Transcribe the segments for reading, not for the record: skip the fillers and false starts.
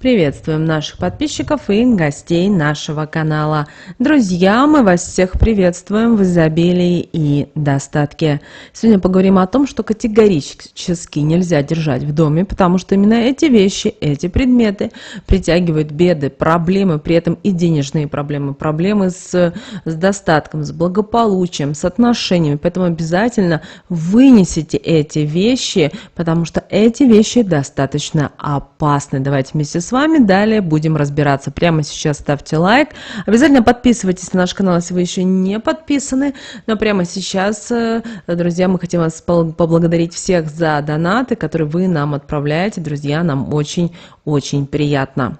Приветствуем наших подписчиков и гостей нашего канала. Друзья, мы вас всех приветствуем в изобилии и достатке. Сегодня поговорим о том, что категорически нельзя держать в доме, потому что именно эти вещи, эти предметы притягивают беды, проблемы, при этом и денежные проблемы, проблемы с достатком, с благополучием, с отношениями. Поэтому обязательно вынесите эти вещи, потому что эти вещи достаточно опасны. Давайте вместе с вами далее будем разбираться. Прямо сейчас ставьте лайк. Обязательно подписывайтесь на наш канал, если вы еще не подписаны. Но прямо сейчас, друзья, мы хотим вас поблагодарить всех за донаты, которые вы нам отправляете. Друзья, нам очень-очень приятно.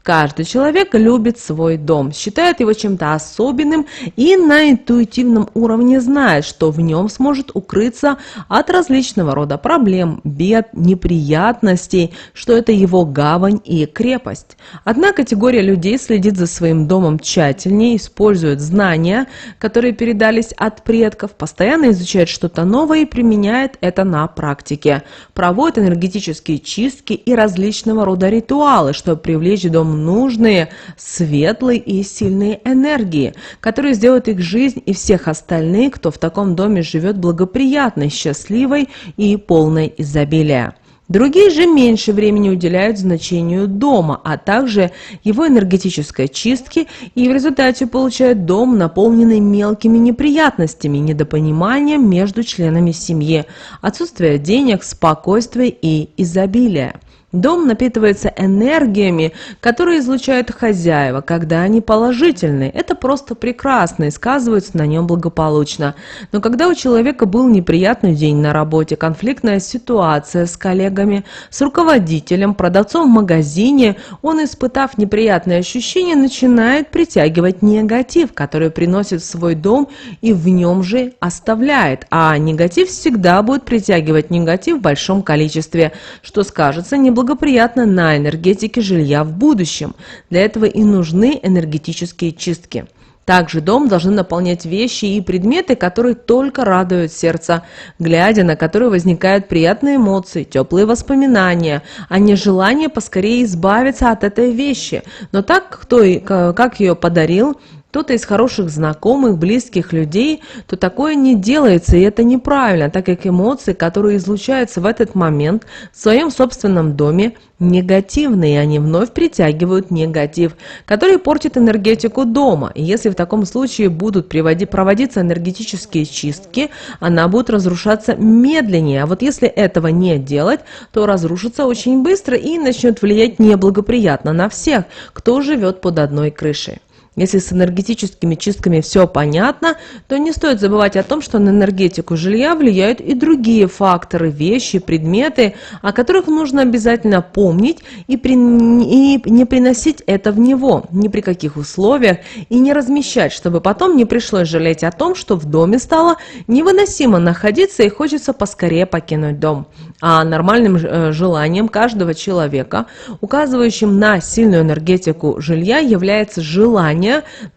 Каждый человек любит свой дом, считает его чем-то особенным и на интуитивном уровне знает, что в нем сможет укрыться от различного рода проблем, бед, неприятностей, что это его гавань и крепость. Одна категория людей следит за своим домом тщательнее, использует знания, которые передались от предков, постоянно изучает что-то новое и применяет это на практике, проводит энергетические чистки и различного рода ритуалы, чтобы привлечь в дом нужные, светлые и сильные энергии, которые сделают их жизнь и всех остальных, кто в таком доме живет, благоприятной, счастливой и полной изобилия. Другие же меньше времени уделяют значению дома, а также его энергетической чистке, и в результате получают дом, наполненный мелкими неприятностями, недопониманием между членами семьи, отсутствие денег, спокойствия и изобилия. Дом напитывается энергиями, которые излучают хозяева, когда они положительные. Это просто прекрасно и сказывается на нем благополучно. Но когда у человека был неприятный день на работе, конфликтная ситуация с коллегами, с руководителем, продавцом в магазине, он, испытав неприятные ощущения, начинает притягивать негатив, который приносит в свой дом и в нем же оставляет. А негатив всегда будет притягивать негатив в большом количестве, что скажется неблагоприятно на энергетике жилья в будущем. Для этого и нужны энергетические чистки. Также дом должны наполнять вещи и предметы, которые только радуют сердце, глядя на которые возникают приятные эмоции, теплые воспоминания, а не желание поскорее избавиться от этой вещи. Но так, как ее подарил, кто-то из хороших знакомых, близких людей, то такое не делается, и это неправильно, так как эмоции, которые излучаются в этот момент в своем собственном доме, негативные, они вновь притягивают негатив, который портит энергетику дома. И если в таком случае будут проводиться энергетические чистки, она будет разрушаться медленнее. А вот если этого не делать, то разрушится очень быстро и начнет влиять неблагоприятно на всех, кто живет под одной крышей. Если с энергетическими чистками все понятно, то не стоит забывать о том, что на энергетику жилья влияют и другие факторы, вещи, предметы, о которых нужно обязательно помнить и не приносить это в него ни при каких условиях и не размещать, чтобы потом не пришлось жалеть о том, что в доме стало невыносимо находиться и хочется поскорее покинуть дом. А нормальным желанием каждого человека, указывающим на сильную энергетику жилья, является желание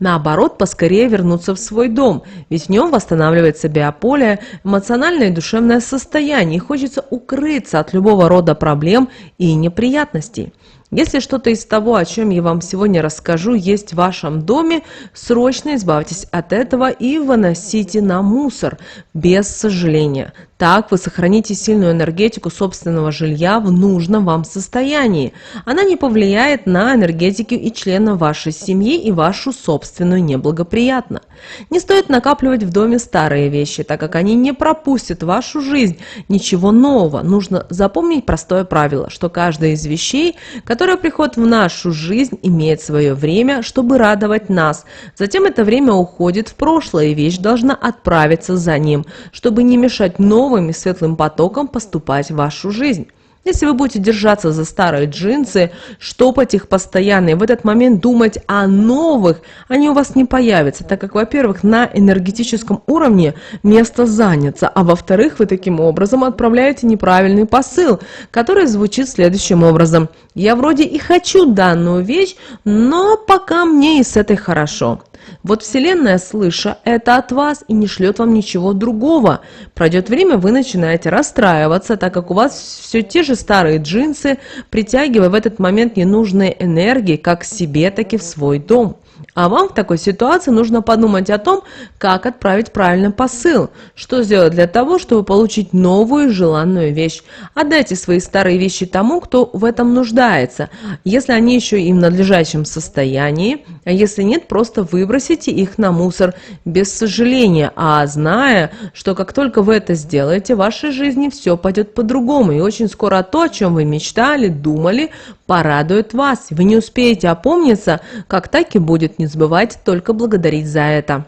наоборот, поскорее вернуться в свой дом, ведь в нем восстанавливается биополе, эмоциональное и душевное состояние, и хочется укрыться от любого рода проблем и неприятностей. Если что-то из того, о чем я вам сегодня расскажу, есть в вашем доме, срочно избавьтесь от этого и выносите на мусор, без сожаления. Так вы сохраните сильную энергетику собственного жилья в нужном вам состоянии. Она не повлияет на энергетику и членов вашей семьи и вашу собственную неблагоприятно. Не стоит накапливать в доме старые вещи, так как они не пропустят в вашу жизнь ничего нового. Нужно запомнить простое правило, что каждая из вещей, которая приходит в нашу жизнь, имеет свое время, чтобы радовать нас. Затем это время уходит в прошлое, и вещь должна отправиться за ним, чтобы не мешать новым и светлым потоком поступать в вашу жизнь. Если вы будете держаться за старые джинсы, штопать их постоянно и в этот момент думать о новых, они у вас не появятся, так как, во-первых, на энергетическом уровне место занято, а во-вторых, вы таким образом отправляете неправильный посыл, который звучит следующим образом. Я вроде и хочу данную вещь, но пока мне и с этой хорошо. Вот Вселенная, слыша это от вас, и не шлет вам ничего другого. Пройдет время, вы начинаете расстраиваться, так как у вас все те же старые джинсы, притягивая в этот момент ненужные энергии как к себе, так и в свой дом. А вам в такой ситуации нужно подумать о том, как отправить правильный посыл, что сделать для того, чтобы получить новую желанную вещь. Отдайте свои старые вещи тому, кто в этом нуждается, если они еще и в надлежащем состоянии, а если нет, просто выбросите их на мусор без сожаления, а зная, что как только вы это сделаете, в вашей жизни все пойдет по-другому, и очень скоро то, о чем вы мечтали, думали, порадует вас. Вы не успеете опомниться, как так и будет. Не забывайте только благодарить за это.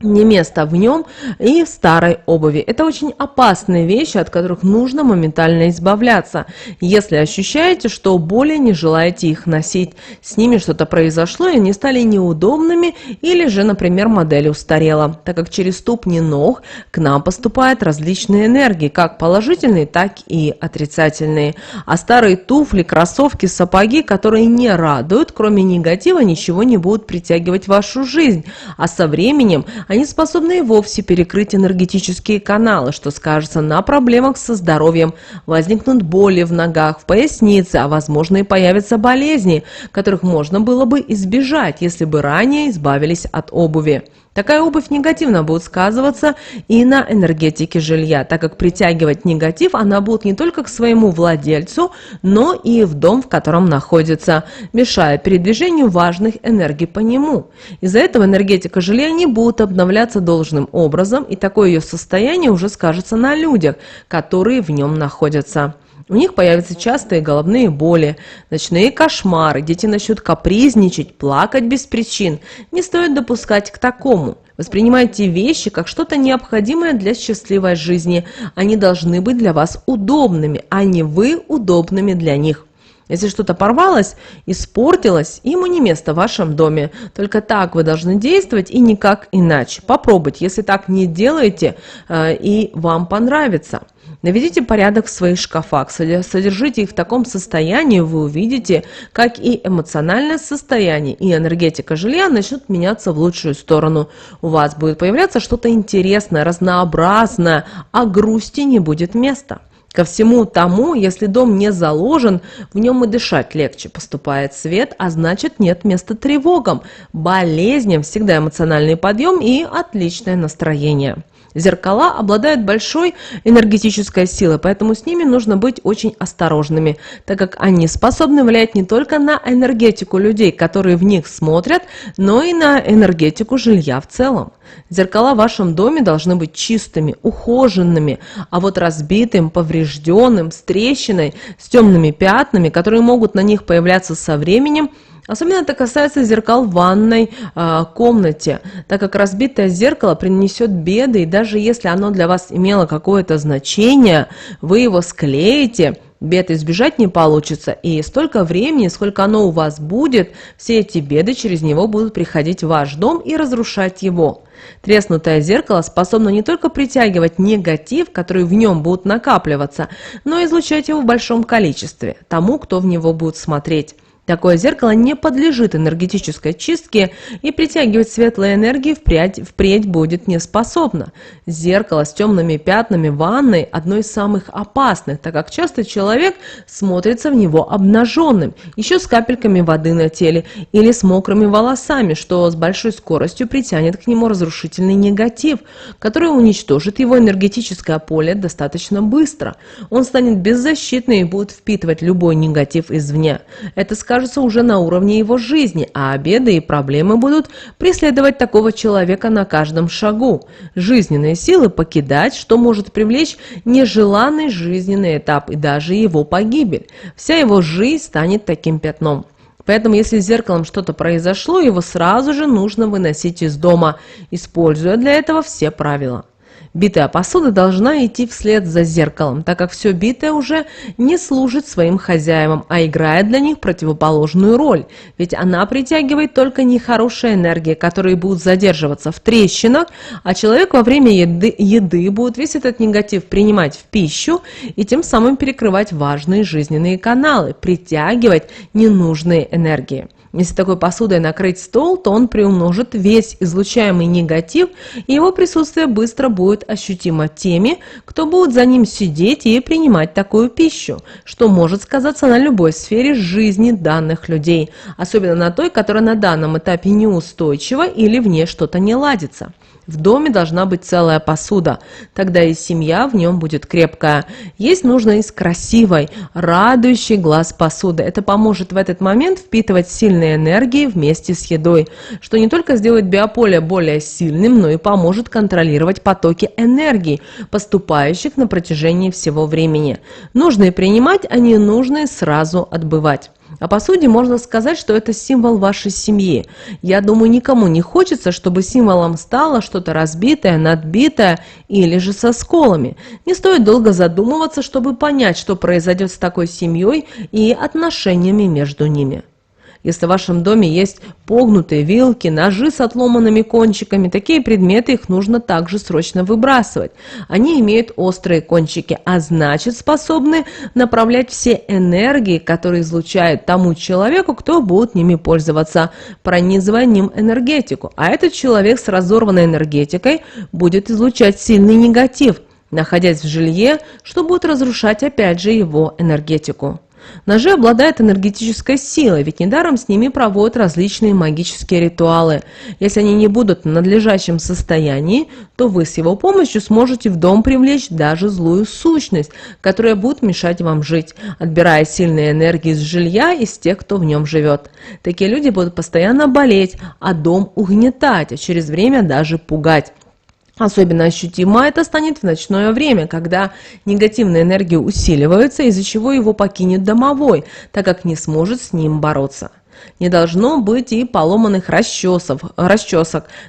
Не место в нем и в старой обуви. Это очень опасные вещи, от которых нужно моментально избавляться. Если ощущаете, что более не желаете их носить, с ними что-то произошло и они стали неудобными, или же, например, модель устарела, так как через ступни ног к нам поступают различные энергии, как положительные, так и отрицательные. А старые туфли, кроссовки, сапоги, которые не радуют, кроме негатива, ничего не будут притягивать в вашу жизнь. А со временем они способны и вовсе перекрыть энергетические каналы, что скажется на проблемах со здоровьем. Возникнут боли в ногах, в пояснице, а возможно и появятся болезни, которых можно было бы избежать, если бы ранее избавились от обуви. Такая обувь негативно будет сказываться и на энергетике жилья, так как притягивать негатив она будет не только к своему владельцу, но и в дом, в котором находится, мешая передвижению важных энергий по нему. Из-за этого энергетика жилья не будет обновляться должным образом, и такое ее состояние уже скажется на людях, которые в нем находятся. У них появятся частые головные боли, ночные кошмары, дети начнут капризничать, плакать без причин. Не стоит допускать к такому. Воспринимайте вещи как что-то необходимое для счастливой жизни. Они должны быть для вас удобными, а не вы удобными для них. Если что-то порвалось, испортилось, ему не место в вашем доме. Только так вы должны действовать и никак иначе. Попробуйте, если так не делаете, и вам понравится. Наведите порядок в своих шкафах, содержите их в таком состоянии, вы увидите, как и эмоциональное состояние, и энергетика жилья начнут меняться в лучшую сторону. У вас будет появляться что-то интересное, разнообразное, а грусти не будет места. Ко всему тому, если дом не заложен, в нем и дышать легче, поступает свет, а значит нет места тревогам, болезням, всегда эмоциональный подъем и отличное настроение. Зеркала обладают большой энергетической силой, поэтому с ними нужно быть очень осторожными, так как они способны влиять не только на энергетику людей, которые в них смотрят, но и на энергетику жилья в целом. Зеркала в вашем доме должны быть чистыми, ухоженными, а вот разбитым, поврежденным, с трещиной, с темными пятнами, которые могут на них появляться со временем. Особенно это касается зеркал в ванной комнате, так как разбитое зеркало принесет беды, и даже если оно для вас имело какое-то значение, вы его склеите, бед избежать не получится, и столько времени, сколько оно у вас будет, все эти беды через него будут приходить в ваш дом и разрушать его. Треснутое зеркало способно не только притягивать негатив, который в нем будет накапливаться, но и излучать его в большом количестве тому, кто в него будет смотреть. Такое зеркало не подлежит энергетической чистке и притягивать светлые энергии впредь будет не способно. Зеркало с темными пятнами в ванной – одно из самых опасных, так как часто человек смотрится в него обнаженным, еще с капельками воды на теле или с мокрыми волосами, что с большой скоростью притянет к нему разрушительный негатив, который уничтожит его энергетическое поле достаточно быстро. Он станет беззащитным и будет впитывать любой негатив извне. Это скажется уже на уровне его жизни, а беды и проблемы будут преследовать такого человека на каждом шагу. Жизненные силы покидать, что может привлечь нежеланный жизненный этап и даже его погибель. Вся его жизнь станет таким пятном. Поэтому, если с зеркалом что-то произошло, его сразу же нужно выносить из дома, используя для этого все правила. Битая посуда должна идти вслед за зеркалом, так как все битое уже не служит своим хозяевам, а играет для них противоположную роль. Ведь она притягивает только нехорошие энергии, которые будут задерживаться в трещинах, а человек во время еды будет весь этот негатив принимать в пищу и тем самым перекрывать важные жизненные каналы, притягивать ненужные энергии. Если такой посудой накрыть стол, то он приумножит весь излучаемый негатив, и его присутствие быстро будет ощутимо теми, кто будет за ним сидеть и принимать такую пищу, что может сказаться на любой сфере жизни данных людей, особенно на той, которая на данном этапе неустойчива или в ней что-то не ладится. В доме должна быть целая посуда, тогда и семья в нем будет крепкая. Есть нужно из красивой, радующей глаз посуды. Это поможет в этот момент впитывать сильные энергии вместе с едой, что не только сделает биополе более сильным, но и поможет контролировать потоки энергии, поступающих на протяжении всего времени. Нужные принимать, а ненужные сразу отбывать. О посуде можно сказать, что это символ вашей семьи. Я думаю, никому не хочется, чтобы символом стало что-то разбитое, надбитое или же со сколами. Не стоит долго задумываться, чтобы понять, что произойдет с такой семьей и отношениями между ними. Если в вашем доме есть погнутые вилки, ножи с отломанными кончиками, такие предметы их нужно также срочно выбрасывать. Они имеют острые кончики, а значит способны направлять все энергии, которые излучают тому человеку, кто будет ними пользоваться, пронизывая ним энергетику. А этот человек с разорванной энергетикой будет излучать сильный негатив, находясь в жилье, что будет разрушать опять же его энергетику. Ножи обладают энергетической силой, ведь недаром с ними проводят различные магические ритуалы. Если они не будут в надлежащем состоянии, то вы с его помощью сможете в дом привлечь даже злую сущность, которая будет мешать вам жить, отбирая сильные энергии из жилья и из тех, кто в нем живет. Такие люди будут постоянно болеть, а дом угнетать, а через время даже пугать. Особенно ощутимо это станет в ночное время, когда негативные энергии усиливаются, из-за чего его покинет домовой, так как не сможет с ним бороться. Не должно быть и поломанных расчесок,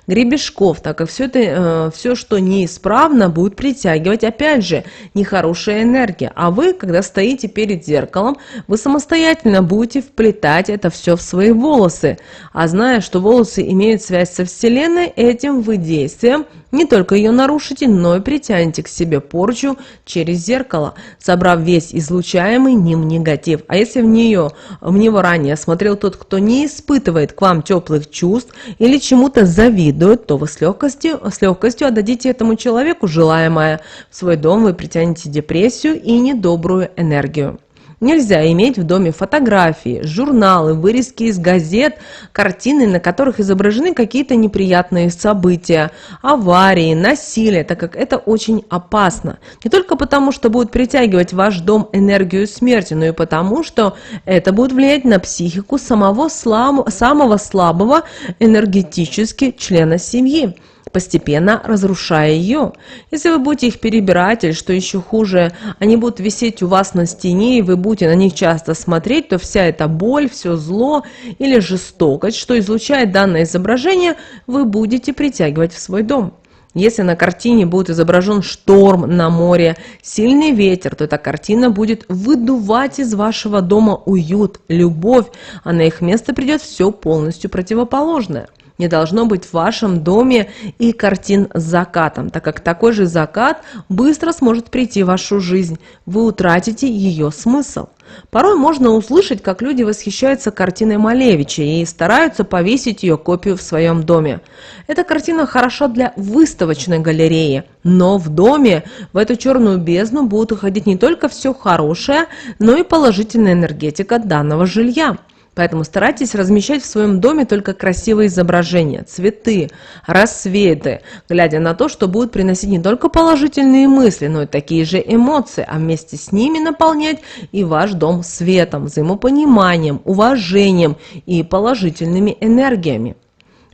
гребешков, так как все, что неисправно, будет притягивать, опять же, нехорошая энергия. А вы, когда стоите перед зеркалом, вы самостоятельно будете вплетать это все в свои волосы. А зная, что волосы имеют связь со Вселенной, этим вы действием не только ее нарушите, но и притянете к себе порчу через зеркало, собрав весь излучаемый ним негатив. А если в него ранее смотрел тот, кто не испытывает к вам теплых чувств или чему-то завидует, то вы с легкостью отдадите этому человеку желаемое. В свой дом вы притянете депрессию и недобрую энергию. Нельзя иметь в доме фотографии, журналы, вырезки из газет, картины, на которых изображены какие-то неприятные события, аварии, насилие, так как это очень опасно. Не только потому, что будет притягивать в ваш дом энергию смерти, но и потому, что это будет влиять на психику самого самого слабого энергетически члена семьи, постепенно разрушая ее. Если вы будете их перебирать, или что еще хуже, они будут висеть у вас на стене, и вы будете на них часто смотреть, то вся эта боль, все зло или жестокость, что излучает данное изображение, вы будете притягивать в свой дом. Если на картине будет изображен шторм на море, сильный ветер, то эта картина будет выдувать из вашего дома уют, любовь, а на их место придет все полностью противоположное. Не должно быть в вашем доме и картин с закатом, так как такой же закат быстро сможет прийти в вашу жизнь. Вы утратите ее смысл. Порой можно услышать, как люди восхищаются картиной Малевича и стараются повесить ее копию в своем доме. Эта картина хороша для выставочной галереи, но в доме в эту черную бездну будет уходить не только все хорошее, но и положительная энергетика данного жилья. Поэтому старайтесь размещать в своем доме только красивые изображения, цветы, рассветы, глядя на то, что будет приносить не только положительные мысли, но и такие же эмоции, а вместе с ними наполнять и ваш дом светом, взаимопониманием, уважением и положительными энергиями.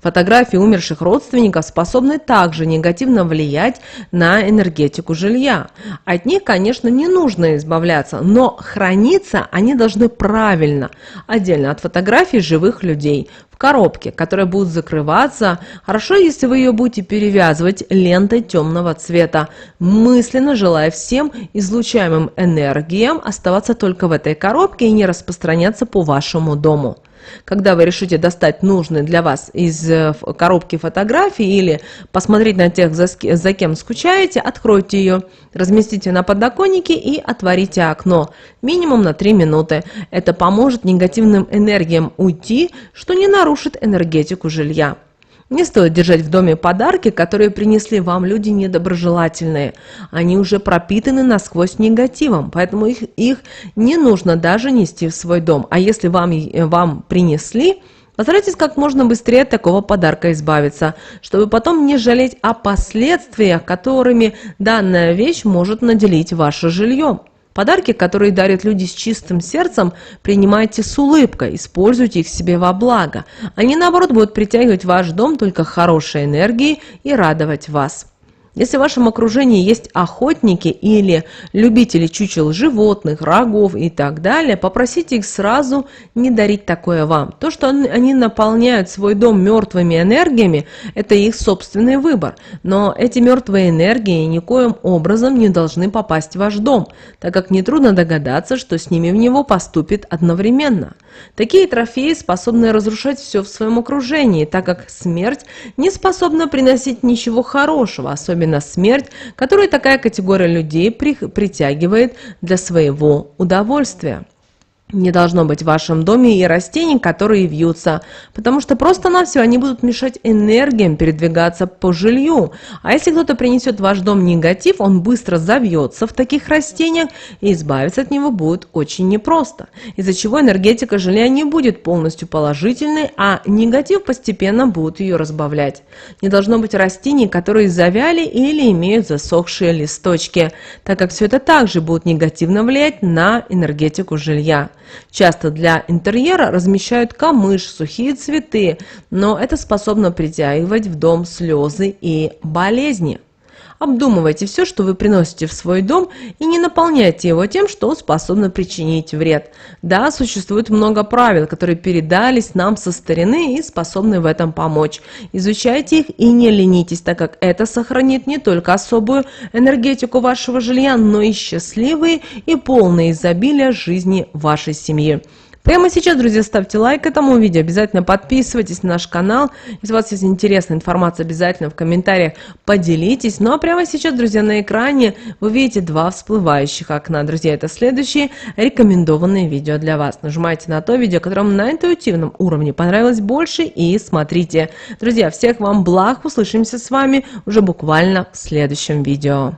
Фотографии умерших родственников способны также негативно влиять на энергетику жилья. От них, конечно, не нужно избавляться, но храниться они должны правильно, отдельно от фотографий живых людей, в коробке, которая будет закрываться. Хорошо, если вы ее будете перевязывать лентой темного цвета, мысленно желая всем излучаемым энергиям оставаться только в этой коробке и не распространяться по вашему дому. Когда вы решите достать нужные для вас из коробки фотографии или посмотреть на тех, за кем скучаете, откройте ее, разместите на подоконнике и отворите окно минимум на 3 минуты. Это поможет негативным энергиям уйти, что не нарушит энергетику жилья. Не стоит держать в доме подарки, которые принесли вам люди недоброжелательные. Они уже пропитаны насквозь негативом, поэтому их не нужно даже нести в свой дом. А если вам принесли, постарайтесь как можно быстрее от такого подарка избавиться, чтобы потом не жалеть о последствиях, которыми данная вещь может наделить ваше жилье. Подарки, которые дарят люди с чистым сердцем, принимайте с улыбкой, используйте их себе во благо. Они, наоборот, будут притягивать в ваш дом только хорошей энергией и радовать вас. Если в вашем окружении есть охотники или любители чучел животных, рогов и так далее, попросите их сразу не дарить такое вам. То, что они наполняют свой дом мертвыми энергиями, это их собственный выбор. Но эти мертвые энергии никоим образом не должны попасть в ваш дом, так как нетрудно догадаться, что с ними в него поступит одновременно. Такие трофеи способны разрушать все в своем окружении, так как смерть не способна приносить ничего хорошего, особенно смерть, которую такая категория людей притягивает для своего удовольствия. Не должно быть в вашем доме и растений, которые вьются, потому что просто-навсего они будут мешать энергиям передвигаться по жилью. А если кто-то принесет в ваш дом негатив, он быстро завьется в таких растениях, и избавиться от него будет очень непросто, из-за чего энергетика жилья не будет полностью положительной, а негатив постепенно будет ее разбавлять. Не должно быть растений, которые завяли или имеют засохшие листочки, так как все это также будет негативно влиять на энергетику жилья. Часто для интерьера размещают камыш, сухие цветы, но это способно притягивать в дом слезы и болезни. Обдумывайте все, что вы приносите в свой дом, и не наполняйте его тем, что способно причинить вред. Да, существует много правил, которые передались нам со старины и способны в этом помочь. Изучайте их и не ленитесь, так как это сохранит не только особую энергетику вашего жилья, но и счастливые и полные изобилия жизни вашей семьи. Прямо сейчас, друзья, ставьте лайк этому видео, обязательно подписывайтесь на наш канал. Если у вас есть интересная информация, обязательно в комментариях поделитесь. Ну а прямо сейчас, друзья, на экране вы видите 2 всплывающих окна. Друзья, это следующие рекомендованные видео для вас. Нажимайте на то видео, которое вам на интуитивном уровне понравилось больше, и смотрите. Друзья, всех вам благ, услышимся с вами уже буквально в следующем видео.